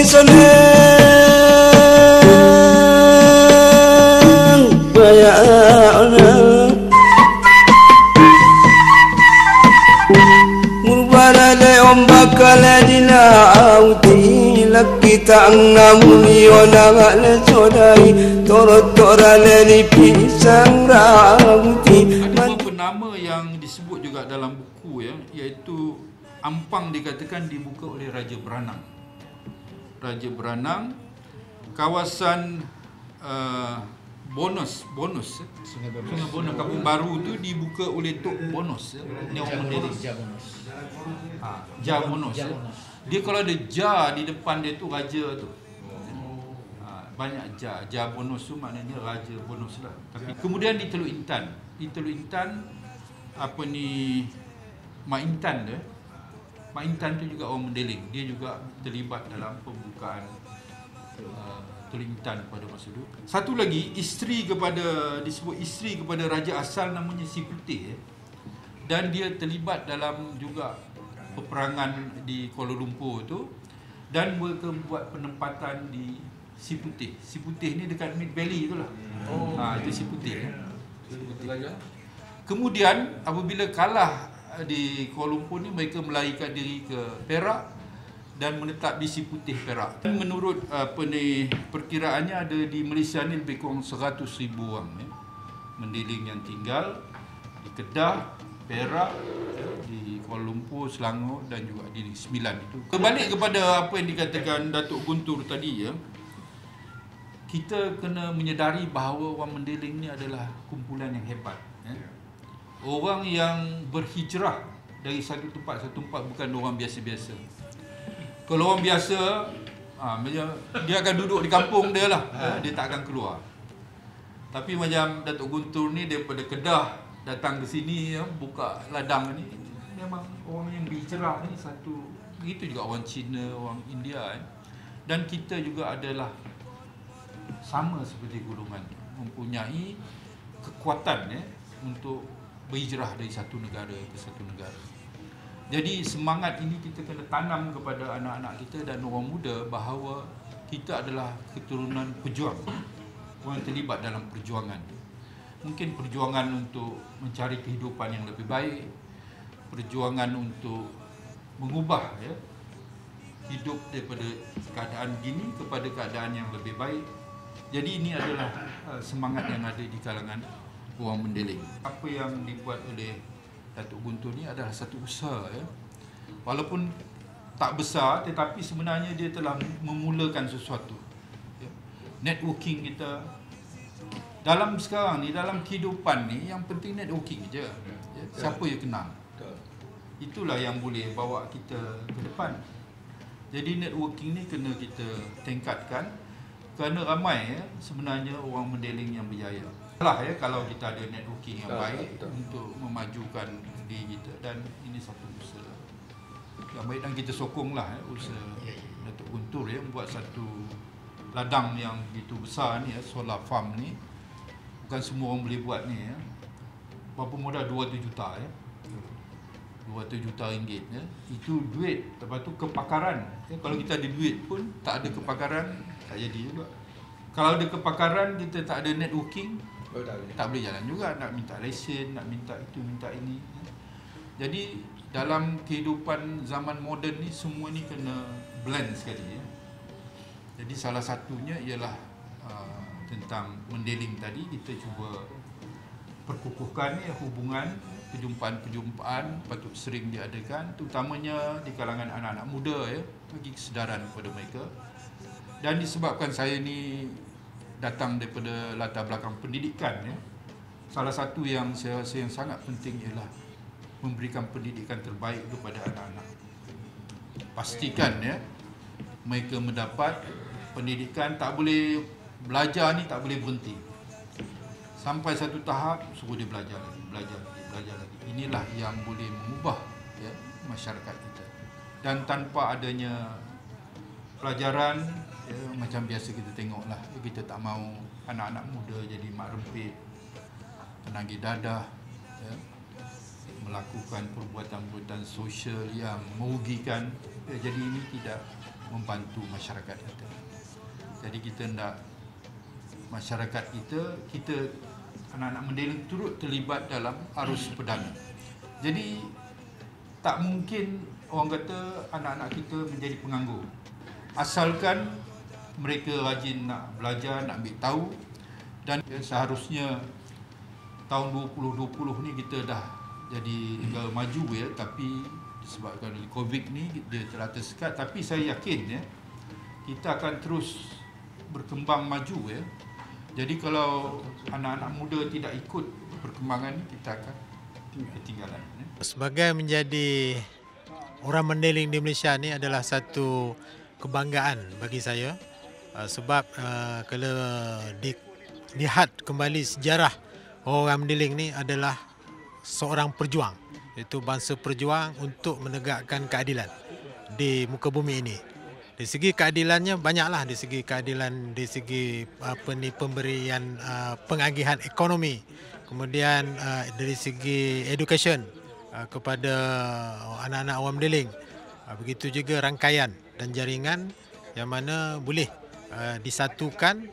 senang bayana murbana le ombakala dina auti lakita namuni ona le sodai torot-tora le pisang rauti. Ada beberapa nama yang disebut juga dalam buku ya, iaitu Ampang dikatakan dibuka oleh Raja Beranang. Raja Beranang, kawasan Bonus Sungai Bonus Kampung Baru tu dibuka oleh Tok Bonus ya. Ni orang Mendeling. Ja Bonus. Dia kalau ada Ja di depan dia tu raja tu. Banyak Ja Bonus tu maknanya Raja Bonus lah. Tapi kemudian di Teluk Intan. Di Teluk Intan apa ni Mak Intan dia. Mak Intan tu juga orang Mendeling. Dia juga terlibat dalam pembukaan Teluk Intan pada masa itu. Satu lagi, disebut isteri kepada raja asal namanya Si Putih. Dan dia terlibat dalam juga peperangan di Kuala Lumpur tu. Dan mereka buat penempatan di Si Putih. Si Putih ni dekat Mid Valley tu lah. Itu Si Putih. Si Putih. Kemudian apabila kalah di Kuala Lumpur ni, mereka melarikan diri ke Perak dan menetap di Si Putih, Perak. Menurut perkiraannya ada di Malaysia ni lebih kurang 100,000 orang ya, Mendeling yang tinggal di Kedah, Perak, di Kuala Lumpur, Selangor dan juga di Sembilan itu. Kembali kepada apa yang dikatakan Datuk Guntur tadi ya, kita kena menyedari bahawa orang Mendeling ni adalah kumpulan yang hebat ya. Orang yang berhijrah dari satu tempat bukan orang biasa-biasa. Kalau orang biasa, dia akan duduk di kampung dia lah, dia tak akan keluar. Tapi macam Datuk Guntur ni daripada Kedah datang ke sini ya, buka ladang ni, memang orang yang berhijrah ni satu. Begitu juga orang Cina, orang India dan kita juga adalah sama seperti golongan, mempunyai kekuatan ya, untuk berhijrah dari satu negara ke satu negara. Jadi semangat ini kita kena tanam kepada anak-anak kita dan orang muda bahawa kita adalah keturunan pejuang, orang yang terlibat dalam perjuangan. Mungkin perjuangan untuk mencari kehidupan yang lebih baik, perjuangan untuk mengubah ya, hidup daripada keadaan gini kepada keadaan yang lebih baik. Jadi ini adalah semangat yang ada di kalangan orang Mendeling. Apa yang dibuat oleh Datuk Guntur ni adalah satu usaha ya. Walaupun tak besar tetapi sebenarnya dia telah memulakan sesuatu ya. Networking kita dalam sekarang ni, dalam kehidupan ni yang penting networking je ya. Siapa yang kenal, itulah yang boleh bawa kita ke depan. Jadi networking ni kena kita tingkatkan kerana ramai ya, sebenarnya orang Mendeling yang berjaya. Salah ya kalau kita ada networking yang baik untuk memajukan diri kita, dan ini satu usaha yang baik dan kita sokonglah ya, usaha Datuk Guntur ya, membuat satu ladang yang begitu besar ni ya, solar farm ni. Bukan semua orang boleh buat ni ya. Berapa modal 200 juta ya. 200 juta ringgit ya. Itu duit, lepas tu kepakaran ya, kalau kita ada duit pun tak ada kepakaran tak jadi juga. Kalau ada kepakaran kita tak ada networking, tak boleh jalan juga, nak minta lesen, nak minta itu, minta ini. Jadi dalam kehidupan zaman moden ni semua ni kena blend sekali ya. Jadi salah satunya ialah tentang Mendeling tadi, kita cuba perkukuhkan ya, hubungan, perjumpaan-perjumpaan patut sering diadakan, terutamanya di kalangan anak-anak muda ya, bagi kesedaran kepada mereka. Dan disebabkan saya ni datang daripada latar belakang pendidikan ya, salah satu yang saya rasa yang sangat penting ialah memberikan pendidikan terbaik kepada anak-anak. Pastikan ya mereka mendapat pendidikan, tak boleh belajar ni, tak boleh berhenti. Sampai satu tahap suruh dia belajar lagi. Inilah yang boleh mengubah ya, masyarakat kita. Dan tanpa adanya pelajaran ya, macam biasa kita tengoklah, kita tak mahu anak-anak muda jadi mak rempit, penagih dadah ya, melakukan perbuatan-perbuatan sosial yang merugikan ya, jadi ini membantu masyarakat kita. Jadi kita hendak masyarakat kita anak-anak mendiling turut terlibat dalam arus perdana. Jadi tak mungkin orang kata anak-anak kita menjadi penganggur. Asalkan mereka rajin nak belajar, nak ambil tahu, dan seharusnya tahun 2020 ni kita dah jadi negara maju ya, tapi disebabkan COVID ni dia telah tersekat, tapi saya yakin ya kita akan terus berkembang maju ya. Jadi kalau anak-anak muda tidak ikut perkembangan ni, kita akan ketinggalan ya. Sebagai menjadi orang Mandailing di Malaysia ni adalah satu kebanggaan bagi saya, sebab kalau dilihat kembali sejarah orang Mandailing ni adalah seorang perjuang, iaitu bangsa perjuang untuk menegakkan keadilan di muka bumi ini. Dari segi keadilannya banyaklah, dari segi keadilan, dari segi pemberian pengagihan ekonomi, kemudian dari segi education kepada anak-anak orang Mandailing. Begitu juga rangkaian dan jaringan yang mana boleh disatukan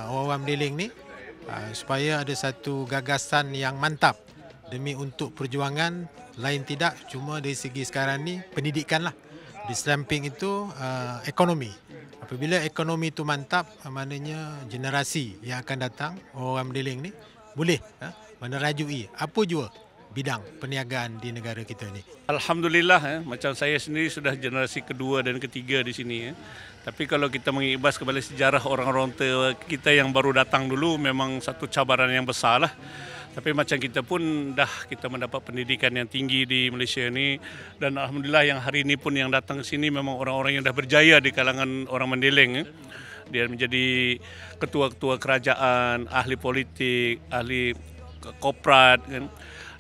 orang-orang Mandailing ni supaya ada satu gagasan yang mantap demi untuk perjuangan, lain tidak cuma dari segi sekarang ni pendidikan lah. Di samping itu ekonomi. Apabila ekonomi itu mantap, maknanya generasi yang akan datang orang Mandailing ni boleh menerajui apa jua bidang perniagaan di negara kita ni. Alhamdulillah, macam saya sendiri sudah generasi kedua dan ketiga di sini. Tapi kalau kita mengibas kembali sejarah orang-orang tua kita yang baru datang dulu, memang satu cabaran yang besar lah. Tapi macam kita pun kita mendapat pendidikan yang tinggi di Malaysia ni, dan alhamdulillah yang hari ini pun yang datang ke sini memang orang-orang yang dah berjaya di kalangan orang Mandailing. Dia menjadi ketua-ketua kerajaan, ahli politik, ahli korporat kan.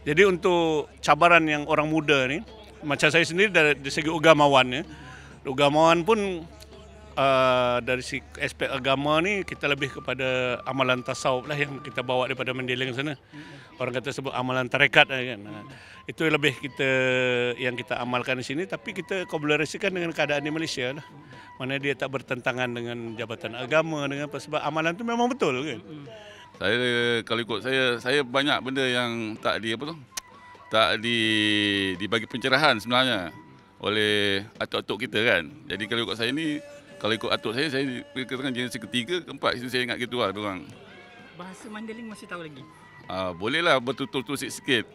Jadi untuk cabaran yang orang muda ni, macam saya sendiri dari segi agamawan agamawan pun dari segi aspek agama ni kita lebih kepada amalan tasawuf lah yang kita bawa daripada Mandailing sana. Orang kata sebut amalan tarekat kan. Itu lebih yang kita amalkan di sini, tapi kita komunikasikan dengan keadaan di Malaysia lah. Mana dia tak bertentangan dengan jabatan agama, dengan apa, sebab amalan tu memang betul kan. Saya kalau ikut saya banyak benda yang tak dibagi pencerahan sebenarnya oleh atuk-atuk kita kan. Jadi kalau ikut saya ni, kalau ikut atuk saya katakan generasi ketiga, keempat, itu saya ingat gitu lah diorang. Bahasa Mandailing masih tahu lagi? Bolehlah bertutur-tutur sikit-sikit.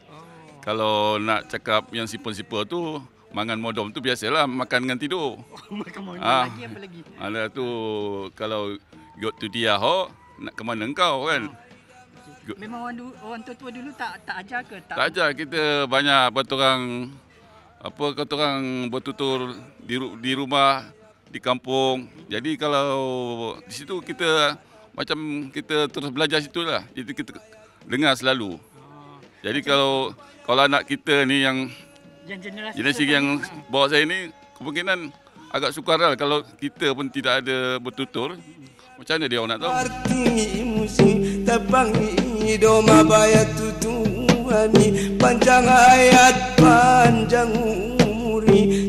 Kalau nak cakap yang simple-simple tu, mangan modom tu biasalah, makan dengan tidur. Makan modom lagi apa lagi? Ada tu kalau yot tu dia nak ke mana engkau kan. Memang orang tua dulu tak ajar ke? Tak ajar, kita banyak bertutur di rumah, di kampung. Jadi kalau di situ kita macam kita terus belajar situlah. Jadi kita dengar selalu. Jadi kalau anak kita ni yang generasi yang bawah saya ni, kemungkinan agak sukar lah kalau kita pun tidak ada bertutur. Macam mana dia orang nak tahu? Panjang hayat, panjang umuri,